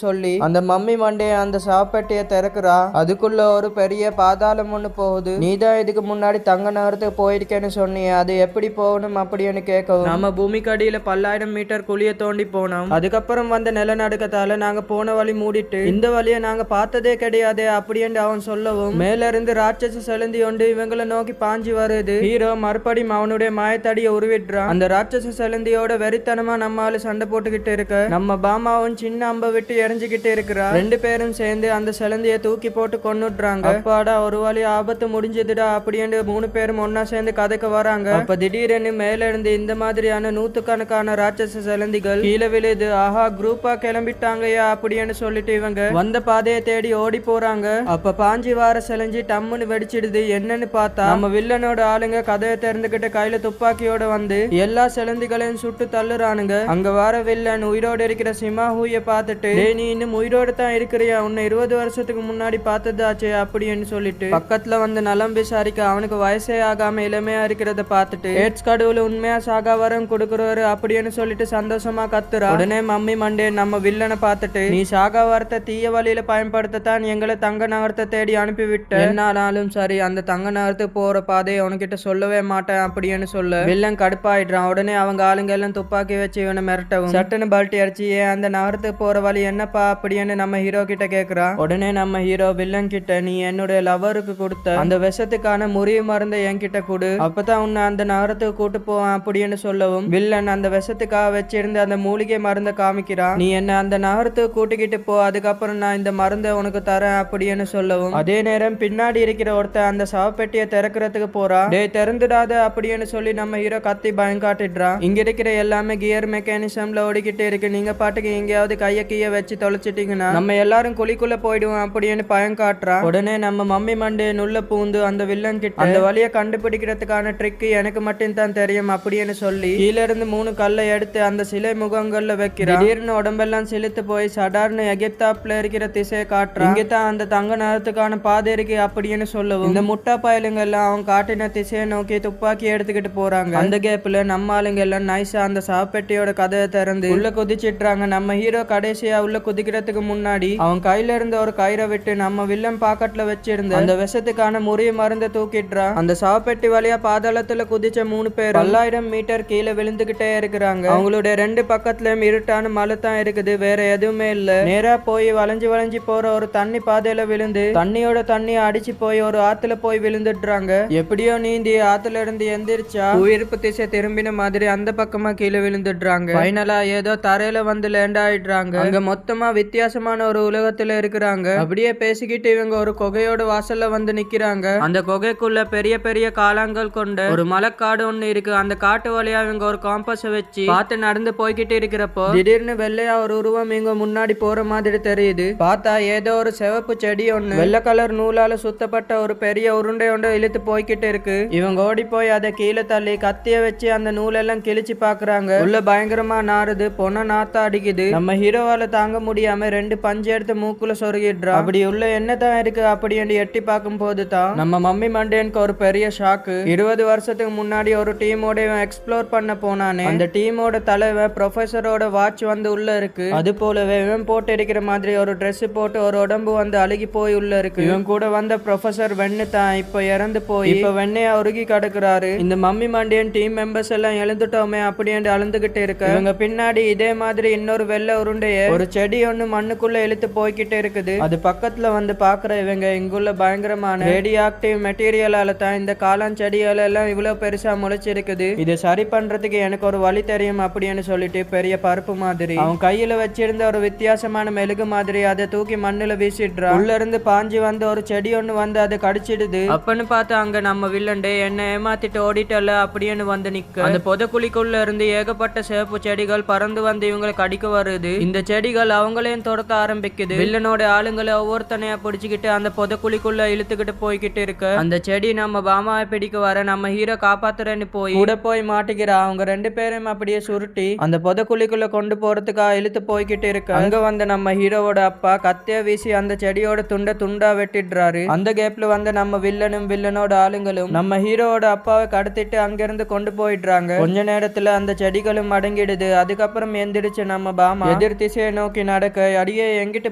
சொல்லி அந்த மம்மி மண்டைய அந்த சாப்பட்டியை திறக்குறா. அதுக்குள்ள ஒரு பெரிய பாதாளம் ஒண்ணு போகுது. நீதான் இதுக்கு முன்னாடி தங்க நகரத்துக்கு போயிருக்கேன்னு சொன்னிய, அது எப்படி போகணும் அப்படின்னு கேட்கவும் நம்ம பூமிக்கு அடியில 10,000 மீட்டர் குழிய தோண்டி போனோம். அதுக்கப்புறம் வந்த நிலநடுக்கத்தால நாங்க போன வழி மூடிட்டு இந்த வழியை நாங்க பார்த்ததே கிடையாது அப்படின்னு அவன் சொல்லவும் மேல இருந்து ராட்சச செலுந்தி ஒன்று இவங்களை நோக்கி பாஞ்சு வருது. ஹீரோ மறுபடியும் அவனுடைய மாயத்தடியை உருவிடுறான். அந்த ராட்சச செலுந்தியோட வெறித்தனமா நம்ம ஆளு சண்டை போட்டுக்கிட்டு இருக்க நம்ம பாமாவும் சின்ன அம்ப விட்டு எரிஞ்சுக்கிட்டு இருக்கிறா. ரெண்டு பேரும் சேர்ந்து அந்த செலுந்திய தூக்கி போட்டு கொன்னுடுறாங்க. அப்பாடா ஒரு வழி ஆபத்து முடிஞ்சதுடா அப்படின்னு 3 பேரும் ஒன்னா சேர்ந்து கதைக்க வராங்க. அப்ப திடீரென்னு மேல இருந்து இந்த மாதிரியான நூத்துக்கணக்கான ராட்சச செலுந்திகள் கீழே விழுது. ஆஹா குரூப்பா கிளம்பிட்டாங்கயா அப்படின்னு சொல்லிட்டு இவங்க வந்த பாதையை தேடி ஓடி போறாங்க. அப்ப பாஞ்சி வார செலஞ்சி டம்முன்னு வெடிச்சிடுது. என்னன்னு பார்த்தா நம்ம வில்லனோட ஆளுங்க கதையை திறந்துகிட்டு கையில துப்பாக்கியோட வந்து எல்லா செலந்திகளையும் சுட்டு தள்ளுறானுங்க. அங்க வர வில்லன் உயிரோடு இருக்கிற சிமாஹூய பார்த்துட்டு நீ இன்னும் உயிரோடு தான் இருக்கிறியா, உன்னை 20 வருஷத்துக்கு முன்னாடி பார்த்ததாச்சே அப்படின்னு சொல்லிட்டு பக்கத்துல வந்து நலம் விசாரிக்க அவனுக்கு வயசே ஆகாம இளமையா இருக்கிறத பார்த்துட்டு ஏட்ஸ் கடவுள் உண்மையா சாகா வரம் கொடுக்குறாரு அப்படின்னு சொல்லிட்டு சந்தோஷமா கத்துறா. உடனே மம்மி மண்டே நம்ம வில்லனை பார்த்துட்டு நீ சாகா வரத்தை தீய வழியில பயன்படுத்தத்தான் எங்களை தங்க நகரத்தை தேடி அனுப்பிவிட்ட, என்னாலும் சரி அந்த தங்க நகரத்துக்கு போற பாதையை உனக்கிட்ட சொல்லவே மாட்டேன் அப்படின்னு சொல்ல வில்லன் கடுப்பாயிடுறான். உடனே அவங்க ஆளுங்க எல்லாம் துப்பாக்கி வச்சு இவனை மிரட்டவும் சட்டுன்னு பல்ட்டி அடிச்சு ஏன் அந்த நகரத்துக்கு போற வழி என்னப்பா அப்படின்னு நம்ம ஹீரோ கிட்ட கேக்குறா. உடனே நம்ம ஹீரோ வில்லன் கிட்ட நீ என்னுடைய லவருக்கு கொடுத்த அந்த விஷத்துக்கான முறிவு மருந்தை என்கிட்ட கொடு, அப்பதான் உன்னை அந்த நகரத்துக்கு கூட்டு போவான் அப்படின்னு சொல்லவும் வில்லன் அந்த விஷத்துக்காக வச்சிருந்த அந்த மூலிகை மருந்தை காமிக்கிறான். நீ என்ன அந்த நகரத்துக்கு கூட்டிக்கிட்டு போ, அதுக்கப்புறம் நான் இந்த மருந்தை உனக்கு தரேன் அப்படின்னு சொல்லவும் அதே நேரம் பின்னாடி இருக்கிற ஒருத்தன் அந்த சவப்பெட்டியை திறக்கிறதுக்கு போறா. டே திறந்துடாத அப்படின்னு சொல்லி நம்ம ஹீரோ கத்தி பயம் காட்டிடுறான். இங்க இருக்கிற எல்லாமே கியர் மெக்கானிசம்ல ஓடிக்கிட்டே இருக்கு, நீங்க பாட்டுக்கு எங்கேயாவது கைய கீய வச்சு தொலைச்சிட்டீங்கன்னா நம்ம எல்லாரும் குழிக்குள்ள போயிடுவோம் அப்படின்னு பயம் காட்டுறான். உடனே நம்ம மம்மி மண்டே நுள்ள பூந்து அந்த வில்லன் கிட்ட அந்த வழியை கண்டுபிடிக்கிறதுக்கான ட்ரிக் எனக்கு மட்டும் தான் தெரியும் அப்படின்னு சொல்லி கீழ இருந்து 3 கல்லை எடுத்து அந்த சிலை முகங்கள்ல வைக்கிறான். திடீர்னு உடம்பெல்லாம் செலுத்து போய் சடார்னு எகிப்தாப்ல இருக்கிற திசையை காட்டுறான். இங்கதான் அந்த தங்க நேரத்துக்கான பாதை இருக்கு அப்படின்னு சொல்லவும் இந்த முட்டா பயலுங்க எல்லாம் அவன் காட்டின திசையை நோக்கி துப்பாக்கி எடுத்துக்கிட்டு போறாங்க. அந்த கேப்ல நம்ம ஆளுங்க எல்லாம் நைஸா அந்த சாப்பெட்டியோட கதையை திறந்து உள்ள குதிச்சிடுறாங்க. நம்ம ஹீரோ கடைசியா உள்ள குதிக்கிறதுக்கு முன்னாடி அவன் கையில இருந்த ஒரு கயிறை விட்டு நம்ம வில்லன் பாக்கெட்ல வச்சிருந்த அந்த விஷத்துக்கான முறிய மருந்தை தூக்கிடுறான். அந்த சாப்பெட்டி வழியா பாதாளத்துல குதிச்ச 3 பேர் 1000 மீட்டர் கீழே விழுந்துகிட்டே இருக்கிறாங்க. அவங்களுடைய 2 பக்கத்துலயும் இருட்டான மலை தான் இருக்குது, வேற எதுவுமே இல்ல. நேரா போய் வளைஞ்சு வளைஞ்சு போற ஒரு தண்ணி பாதையில விழுந்து தண்ணியோட தண்ணியை அடிச்சு போய் ஒரு ஆத்துல போய் விழுந்துடுறாங்க. எப்படியோ நீந்தி ஆத்துல இருந்து எந்திரிச்சா உயிர்ப்பு திசை திரும்பின மாதிரி அந்த பக்கமா கீழே விழுந்துடுறாங்க. ஃபைனலா ஏதோ தரையில வந்து லேண்ட் ஆயிடுறாங்க. அங்க மொத்தமா வித்தியாசமான ஒரு உலகத்துல இருக்கிறாங்க. அப்படியே பேசிக்கிட்டு இவங்க ஒரு குகையோட வாசல்ல வந்து நிக்கிறாங்க. அந்த குகைக்குள்ள பெரிய பெரிய காலங்கள் கொண்ட ஒரு மலைக்காடு ஒண்ணு இருக்கு. அந்த காட்டு வழியா இவங்க ஒரு காம்பஸ வச்சு பார்த்து நடந்து போய்கிட்டு இருக்கிறப்போ திடீர்னு வெள்ளையா ஒரு உருவம் இவங்க முன்னாடி போற மாதிரி தெரியுது. பார்த்தா ஏதோ ஒரு சிவப்பு செடி ஒண்ணு வெள்ளை கலர் நூலால சுத்தப்பட்ட ஒரு பெரிய உருண்டை ஒன்று இழுத்து போய்கிட்டு இருக்கு. இவங்க ஓடி போய் அதை கீழே தள்ளி கத்திய வச்சு அந்த நூலெல்லாம் கிழிச்சு பாக்குறாங்க. உள்ள பயங்கரமா நாறுது, பொண்ண நாத்தா அடிக்குது. நம்ம ஹீரோவால தாங்க முடியாம 2 பஞ்சு எடுத்து மூக்குல சொருகிடுறா. அப்படி உள்ள என்னதான் இருக்கு அப்படின்னு எட்டி பார்க்கும் போது தான் நம்ம மம்மி மண்டேனுக்கு ஒரு பெரிய ஷாக்கு. 20 வருஷத்துக்கு முன்னாடி ஒரு டீமோட எக்ஸ்ப்ளோர் பண்ண போனானே, அந்த டீமோட தலைவர் ப்ரொஃபஸரோட வாட்ச் வந்து உள்ள இருக்கு. அது போலவே இவன் போட்டு இருக்கிற மாதிரி ஒரு ட்ரெஸ் போட்டு ஒரு உடம்பு வந்து அழுகி போய் உள்ள இருக்கு. இவன் கூட வந்த ப்ரொஃபஸர் வெண்ணு தான் இப்ப இறந்து போய் இப்ப வெண்ணையா உருகி கிடக்குறாரு. இந்த மம்மி மண்டியன் டீம் மெம்பர்ஸ் எல்லாம் எழுந்துட்டோமே அப்படின்னு அழுந்துகிட்டு இருக்க இவங்க பின்னாடி இதே மாதிரி இன்னொரு வெள்ளை உருண்டைய ஒரு செடி ஒண்ணு மண்ணுக்குள்ள இழுத்து போய்கிட்டு இருக்குது. அது பக்கத்துல வந்து பாக்குற இவங்க இங்குள்ள பயங்கரமான ரேடியோ ஆக்டிவ் மெட்டீரியலால தான் இந்த காளான் செடியால எல்லாம் இவ்வளவு பெருசா முளைச்சிருக்குது. இதை சரி பண்றதுக்கு எனக்கு ஒரு வழி தெரியும் அப்படின்னு சொல்லிட்டு பெரிய பருப்பு மாதிரி அவன் கையில வச்சிருந்த ஒரு வித்தியாசமான மெழுகு மாதிரி அதை தூக்கி மண்ணுல வீசிடுறான். உள்ள இருந்து பாஞ்சி வந்து ஒரு செடி ஒண்ணு வந்து அதை கடிச்சிடுது. அப்பன்னு பார்த்தா அங்க நம்ம வில்லண்டே என்ன ஏமாத்திட்டு ஓடிட்டல அப்படின்னு வந்து நிக்க அந்த பொதக்குழிக்குள்ள இருந்து ஏகப்பட்ட சிவப்பு செடிகள் பறந்து வந்து இவங்களை கடிக்க வருது. இந்த செடிகள் அவங்களையும் துரத்த ஆரம்பிக்குது. வில்லனோட ஆளுங்களை ஒவ்வொருத்தனையா பிடிச்சுக்கிட்டு அந்த பொதக்குழிக்குள்ள இழுத்துக்கிட்டு போய்கிட்டு இருக்க அந்த செடி நம்ம பாமாவை பிடிக்க வர நம்ம ஹீரோ காப்பாத்துறேன்னு போய் கூட போய் மாட்டிக்கிறா. அவங்க 2 பேரும் அப்படியே சுருட்டி அந்த பொதக்குழிக்குள்ள கொண்டு போறதுக்காக இழுத்து போய்கிட்டு இருக்க அங்க வந்து நம்ம ஹீரோவோட அப்பா கத்திய வீசி அந்த செடியோட துண்டா வெட்டிடுறாரு. அந்த கேப்ல வந்து நம்ம வில்லனும் வில்லனோட ஆளுங்களும் நம்ம ஹீரோவோட அப்பாவை கடத்திட்டு அங்கிருந்து கொண்டு போயிடுறாங்க. கொஞ்ச நேரத்துல அந்த செடிகளும் அடங்கிடுது. அதுக்கப்புறம் எந்திரிச்சு நம்ம பாமா எதிர் திசையை நோக்கி நடக்க, அடியே எங்கிட்டு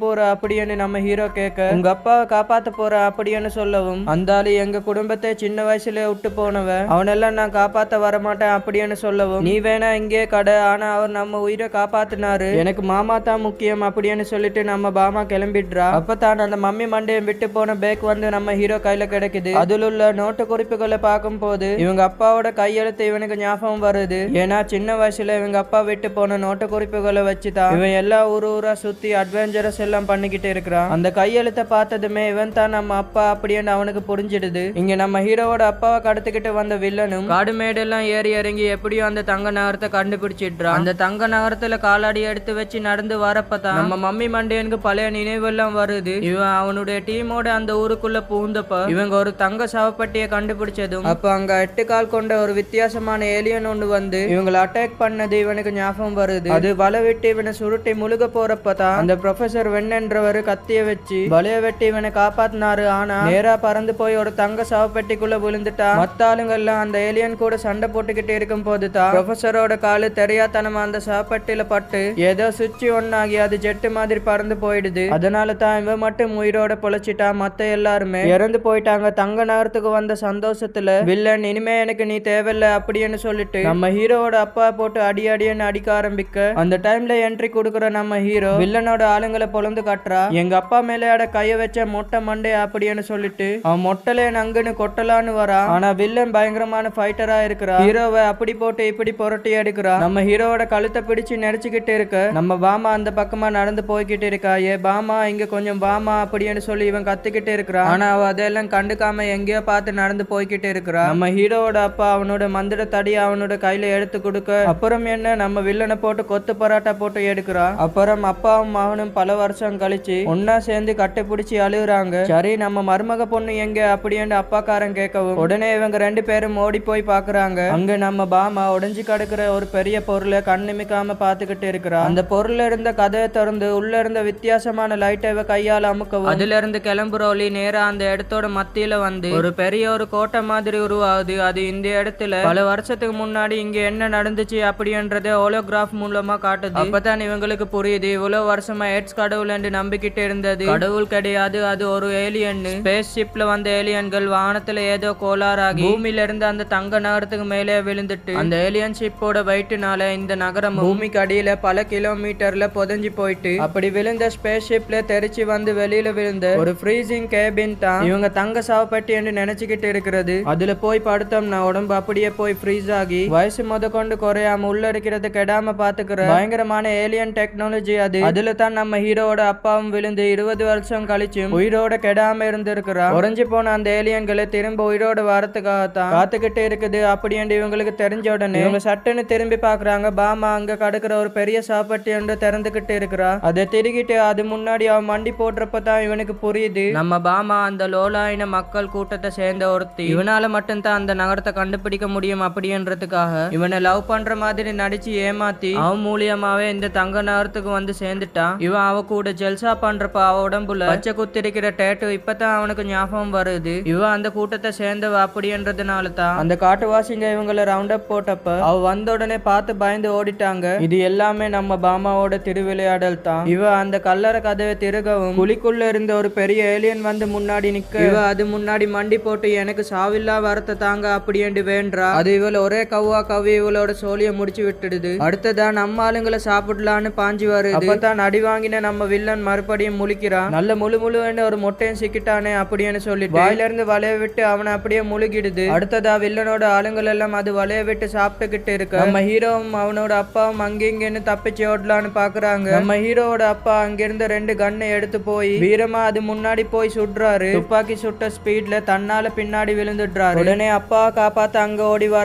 போற அப்படின்னு நம்ம ஹீரோ கேட்க, உங்க அப்பாவை காப்பாத்த போற அப்படின்னு சொல்லவும், அந்த ஆளு எங்க குடும்பத்தை சின்ன வயசுல விட்டு போனவன், அவனெல்லாம் நான் காப்பாத்த வரமாட்டேன் அப்படின்னு சொல்லவும், நீ வேணா இங்கே கடை, ஆனா அவர் நம்ம உயிரை காப்பாத்தினாரு, எனக்கு மாமா தான் முக்கியம் அப்படின்னு சொல்லிட்டு நம்ம பாமா கிளம்பிடுறா. அப்பதான் அந்த மம்மி மண்டையை விட்டு போன பேக் வந்து நம்ம ஹீரோ கையில கிடைக்குது. அதுல உள்ள நோட்டு குறிப்புகளை பார்க்கும் போது இவங்க அப்பாவோட கையெழுத்து இவனுக்கு ஞாபகம் வருது. ஏன்னா சின்ன வயசுல இவங்க அப்பா விட்டு போன நோட்டு குறிப்புகளை வச்சுதான் இவன் எல்லா ஊரா சுத்தி அட்வென்ச்சரஸ் எல்லாம் பண்ணிக்கிட்டு இருக்கிறான். அந்த கையெழுத்தை பார்த்ததுமே இவன் தான் நம்ம அப்பா அப்படின்னு அவனுக்கு புரிஞ்சிடுது. இங்க நம்ம ஹீரோவோட அப்பாவை கடத்திக்கிட்டு வந்த வில்லனும் காடு மேடெல்லாம் ஏறி இறங்கி எப்படியும் அந்த தங்க நகரத்தை கண்டுபிடிச்சிடுறான். அந்த தங்க நகரத்துல காலாடி எடுத்து வச்சு நடந்து வரப்பதான் நம்ம மம்மி மண்டையனுக்கு பழைய நினைவெல்லாம் வருது. இவன் அவனுடைய டீமோட அந்த ஊருக்குள்ள பூந்தப்ப இவங்க ஒரு தங்க சவப்பட்டியை கண்டுபிடிச்சதும் அப்ப அங்க 8 கால் கொண்ட ஒரு வித்தியாசமான ஏலியன் ஒன்று வந்து இவங்களை அட்டாக் பண்ணது இவனுக்கு ஞாபகம் வருது. அது வலை வெட்டி இவனை சுருட்டி முழுக போறப்பதான் அந்த ப்ரொஃபசர் வெண்ணன்றவர் கத்திய வச்சு வலைய வெட்டி இவனை காப்பாத்தினாரு. ஆனா நேரா பறந்து போய் ஒரு தங்க சவப்பெட்டிக்குள்ள விழுந்துட்டா. மத்த ஆளுங்கெல்லாம் அந்த ஏலியன் கூட சண்டை போட்டுக்கிட்டு இருக்கும் போதுதான் ப்ரொஃபசரோட காலு தெரியாதனமா அந்த சவப்பெட்டியில பட்டு ஏதோ சுவிட்ச் ஒன்னாகி அது ஜெட்டு மாதிரி பறந்து போயிடுது. அதனால தான் இவன் மட்டும் உயிரோட பொழைச்சிட்டா, மத்த எல்லாருமே இறந்து போயிட்டாங்க. தங்க நகரத்துக்கு வந்த சந்தோஷத்துல வில்லன் இனிமே எனக்கு நீ தேவையில்ல அப்படின்னு சொல்லிட்டு நம்ம ஹீரோவோட அப்பா போட்டு அடின்னு அடிக்க ஆரம்பிக்க, அந்த டைம்ல என்ட்ரி கொடுக்குற நம்ம ஹீரோ வில்லனோட ஆளுங்களை பொழந்து காட்டுறா. எங்க அப்பா மேலையாட கைய வச்ச மொட்டை மண்டே அப்படின்னு சொல்லிட்டு அவன் மொட்டலே நங்குன்னு கொட்டலான்னு வரா. ஆனா வில்லன் பயங்கரமான ஃபைட்டரா இருக்கிறா. ஹீரோவை அப்படி போட்டு இப்படி புரட்டி எடுக்கிறா. நம்ம ஹீரோவோட கழுத்தை பிடிச்சு நெரிச்சுக்கிட்டு இருக்க நம்ம பாமா அந்த பக்கமா நடந்து போய்கிட்டு இருக்கா. ஏ பாமா இங்க கொஞ்சம் பாமா அப்படின்னு சொல்லி இவன் கத்துக்கிட்டு இருக்கிறா. ஆனா அவ அதெல்லாம் கண்டுக்காம எங்கேயோ பார்த்து நடந்து போய்கிட்டு இருக்கிறா. நம்ம ஹீரோவோட அப்பா அவனோட மந்திர தடியை அவனோட கையில எடுத்து கொடுக்க, அப்புறம் என்ன நம்ம வில்லனை போட்டு கொத்து பராட்டா போட்டு எடுக்கிறா. அப்புறம் அப்பாவும் மகனும் பல வருஷம் கழிச்சு ஒன்னா சேர்ந்து கட்டை பிடிச்சி அழுகுறாங்க. சரி நம்ம மருமக பொண்ணு எங்க அப்படின்னு அப்பாக்காரன் கேட்கவும், உடனே இவங்க 2 பேரும் ஓடி போய் பாக்குறாங்க. அங்க நம்ம பாமா உடைஞ்சு கிடக்குற ஒரு பெரிய பொருளை கண்ணிமிக்காம பாத்துக்கிட்டு இருக்கிறா. அந்த பொருள்ல இருந்த கதையை திறந்து உள்ள இருந்த வித்தியாசமான லைட்டை கையால அமுக்கவும், அதுல இருந்து கிளம்புற ஒளி நேரா அந்த இடத்தோட மத்தியில வந்து ஒரு பெரிய ஒரு கோட்டை மாதிரி உருவாகுது. அது இந்த இடத்துல பல வருஷத்துக்கு முன்னாடி இங்க என்ன நடந்துச்சு அப்படின்றத ஹோலோகிராஃப் மூலமா காட்டுது. அப்பதான் இவங்களுக்கு புரியுது, இவ்வளவு வருஷமா எட்ஸ் கடவுள் என்று நம்பிக்கிட்டு இருந்தது கடவுள் கிடையாது, அது ஒரு ஏலியன். ஸ்பேஸ் ஷிப்ல வந்த ஏலியன்கள் வானத்துல ஏதோ கோளாறாகி பூமியில இருந்து அந்த தங்க நகரத்துக்கு மேலே விழுந்துட்டு அந்த ஏலியன் ஷிப்போட வெயிட்னால இந்த நகரம் பூமிக்கு அடியில பல கிலோமீட்டர்ல புதஞ்சு போயிட்டு அப்படி விழுந்த ஸ்பேஸ் ஷிப்ல தெரிச்சு வந்து வெளியில விழுந்த ஒரு ஃப்ரீசிங் கேபின் தான் இவங்க தங்க சாவப்பட்டி என்று நினைச்சுக்கிட்டு இருக்கிறது. அதுல போய் படுத்தோம்னா உடம்பு அப்படியே போய் ஃப்ரீஸ் ஆகி வயசு முத கொண்டு குறையாம உள்ள இருக்கிறது கெடாம பாத்துக்கிற பயங்கரமான ஏலியன் டெக்னாலஜி அது. அதுல தான் நம்ம ஹீரோவோட அப்பாவும் விழுந்து 20 வருஷம் கழிச்சும் உயிரோட கெடாம இருந்திருக்கிறா. உறைஞ்சு போன அந்த ஏலியன்களை திரும்ப உயிரோட வரத்துக்காகத்தான் காத்துக்கிட்டு இருக்குது அப்படின்னு இவங்களுக்கு தெரிஞ்ச உடனே இவங்க சட்டுன்னு திரும்பி பாக்குறாங்க. பாமா அங்க கடக்குற ஒரு பெரிய சாப்பட்டி ஒன்று திறந்துகிட்டு இருக்கிறா. அதை திருகிட்டு அது முன்னாடி அவன் மண்டி போடுறப்பதான் இவனுக்கு புரியுது, நம்ம பாமா அந்த லோலாயின மக்கள் கூட்டத்தை சேர்ந்த ஒருத்தி. இவனால மட்டும்தான் அந்த நகரத்தை கண்டுபிடிக்க முடியும் அப்படின்றதுக்காக இவனை லவ் பண்ற மாதிரி நடிச்சு ஏமாத்தி அவன் மூலியமாவே இந்த தங்க நகரத்துக்கு வந்து சேர்ந்துட்டான். இவன் அவ கூட ஜெல்சா பண்றப்ப அவ உடம்புல பச்சை குத்திருக்கிற டேட்டு இப்பதான் அவனுக்கு ஞாபகம் வருது. இவன் அந்த கூட்டத்தை சேர்ந்தவ அப்படின்றதுனால தான் அந்த காட்டுவாசிங்க இவங்களை ரவுண்ட் அப் போட்டப்ப அவ வந்த உடனே பார்த்து பயந்து ஓடிட்டாங்க. இது எல்லாமே நம்ம பாமாவோட திருவிளையாடல் தான். இவ அந்த கல்லறை கதவை திருகவும் குழிக்குள்ள இருந்த ஒரு பெரிய ஏலியன் வந்து முன்னாடி நிக்க, இவ அது முன்னாடி மண்டி போட்டு எனக்கு சாவில்லா வரத்தை தாங்க அப்படின்னு வேண்டா. அது இவள ஒரே கவ்வா கவ்வி இவளோட சோழிய முடிச்சு விட்டுடுது. அடுத்ததான் நம்ம ஆளுங்களை சாப்பிடலான்னு பாஞ்சு வருது. அப்பதான் அடி வாங்கின நம்ம வில்லன் மறுபடியும் முழிக்கிறான். நல்ல முழுன்னு ஒரு மொட்டையும் சிக்கிட்டானே அப்படின்னு சொல்லிட்டு வாயில இருந்து வளைய விட்டு அவனை அப்படியே முழுகிடுது. அடுத்ததா வில்லனோட ஆளுங்கள் எல்லாம் அது வளைய விட்டு சாப்பிட்டுக்கிட்டு இருக்க நம்ம ஹீரோவும் அவனோட அப்பாவும் அங்கிங்கன்னு தப்பிச்சு ஓடலான்னு பாக்குறாங்க. நம்ம ஹீரோவோட அப்பா அங்கிருந்த 2 கன்னை எடுத்து போய் வீரமா அது முன்னாடி போய் சுடுறாரு. துப்பாக்கி சுட்ட ஸ்பீட்ல தன்னால பின்னாடி விழுந்துடுறாரு. உடனே அப்பா காப்பாத்த அங்க ஓடி வர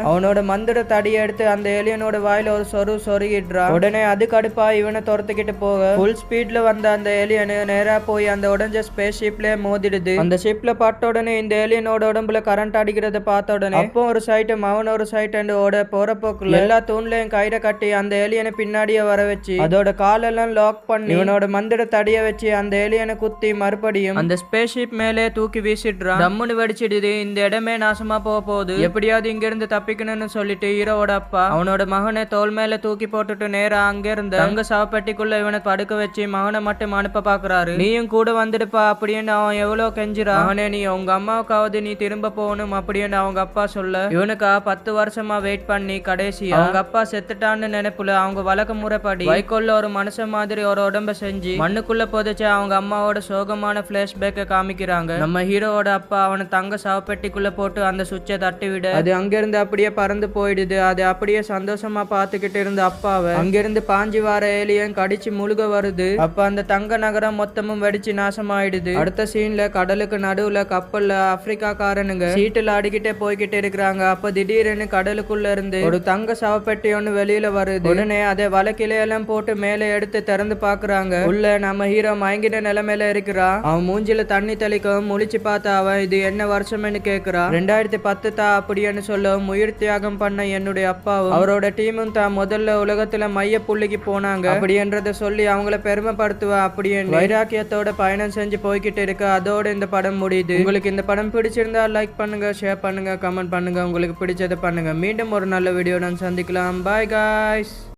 அவனோட மந்திர தடியை எடுத்து அந்த ஏலியனோட வாயில ஒரு சொருகிடுறான். உடனே அது கடுப்பா இவனை துரத்துக்கிட்டு போக ஃபுல் ஸ்பீட்ல வந்த அந்த ஏலியனு நேரா போய் அந்த உடஞ்ச ஸ்பேஸ் ஷிப்ல மோதிடுது. அந்த ஷிப்ல பட்ட உடனே இந்த ஏலியனோட உடம்புல கரண்ட் அடிக்கிறத பார்த்த உடனே அப்போ ஒரு சைட் அவன் ஒரு சைட் ஓட போற போக்குல எல்லா தூண்லையும் கயிறை கட்டி அந்த ஏலியனை பின்னாடியே வர வச்சு அதோட காலெல்லாம் லாக் பண்ணி இவனோட மந்திர தடியை வச்சு அந்த ஏலியனை குத்தி மறுபடியும் அந்த ஸ்பேஸ் ஷிப் மேலே தூக்கி வீசிடுறான். தம்முன்னு வெடிச்சிடுது. இந்த இடமே நாசமா போகுது, எப்படியாவது இங்க இருந்து தப்பிக்கணும்னு சொல்லிட்டு ஹீரோவோட அப்பா அவனோட மகனை அவனை தோல் மேல தூக்கி போட்டுட்டு நேரா அங்க இருந்த தங்க சவப்பெட்டிக்குள்ள இவனை படுக்க வச்சு மகனை மட்டும் அனுப்ப பாக்குறாரு. நீயும் கூட வந்துடுப்பா அப்படின்னு அவன் எவ்வளவு கெஞ்சிரா. அவனே நீ உங்க அம்மாவுக்காவது நீ திரும்ப போகணும் அப்படின்னு அவங்க அப்பா சொல்ல இவனுக்கா 10 வருஷமா வெயிட் பண்ணி கடைசியா அவங்க அப்பா செத்துட்டான்னு நினைப்புல அவங்க வழக்க முறைப்படி வைக்கோல்ல ஒரு மனுஷன் மாதிரி ஒரு உடம்ப செஞ்சு மண்ணுக்குள்ள புதைச்சு அவங்க அம்மாவோட சோகமான பிளாஷ்பேக்க காமிக்கிறாங்க. நம்ம ஹீரோவோட அப்பா அவனை தங்க சவப்பெட்டிக்குள்ள போட்டு அந்த சுவிட்சை தட்டி விட அது அங்கிருந்து அப்படியே பறந்து போயிடுது. அது அப்படியே சந்தோஷமா பாத்துக்கிட்டு இருந்த அப்பாவை அங்கிருந்து பாஞ்சி வார ஏலியன் கடிச்சு முழுக வருது. அப்ப அந்த தங்க நகரம் மொத்தமும் வெடிச்சு நாசமாயிடுது. அடுத்த சீன்ல கடலுக்கு நடுவுல கப்பல்ல ஆப்பிரிக்காக்காரனுங்க சீட்டுல ஆடிக்கிட்டே போய்கிட்டு இருக்கிறாங்க. அப்ப திடீர்னு கடலுக்குள்ள இருந்து ஒரு தங்க சவப்பெட்டி ஒண்ணு வெளியில வருது. உடனே அதை வலைக்கிளையெல்லாம் போட்டு மேலே எடுத்து திறந்து பாக்குறாங்க. உள்ள நம்ம ஹீரோ மயங்கிட்ட நிலைமையில இருக்கிறான். அவன் மூஞ்சில தண்ணி தெளிக்கவும் முழிச்சு பார்த்தா அவன் இது என்ன வருஷம்னு கேக்குறான். 2010 தா அப்படின்னு சொல்லவும் உயிர் தியாகம் பண்ண என்னுடைய அப்பாவும் அவரோட டீமும் தான் முதல்ல உலகத்துல மைய புள்ளிக்கு போனாங்க அப்படின்றத சொல்லி அவங்கள பெருமைப்படுத்துவா அப்படின்னு வைராக்கியத்தோட பயணம் செஞ்சு போய்கிட்டு இருக்கு. அதோட இந்த படம் முடியுது. உங்களுக்கு இந்த படம் பிடிச்சிருந்தா லைக் பண்ணுங்க, ஷேர் பண்ணுங்க, கமெண்ட் பண்ணுங்க, உங்களுக்கு பிடிச்சதை பண்ணுங்க. மீண்டும் ஒரு நல்ல வீடியோ நான் சந்திக்கலாம். Bye guys.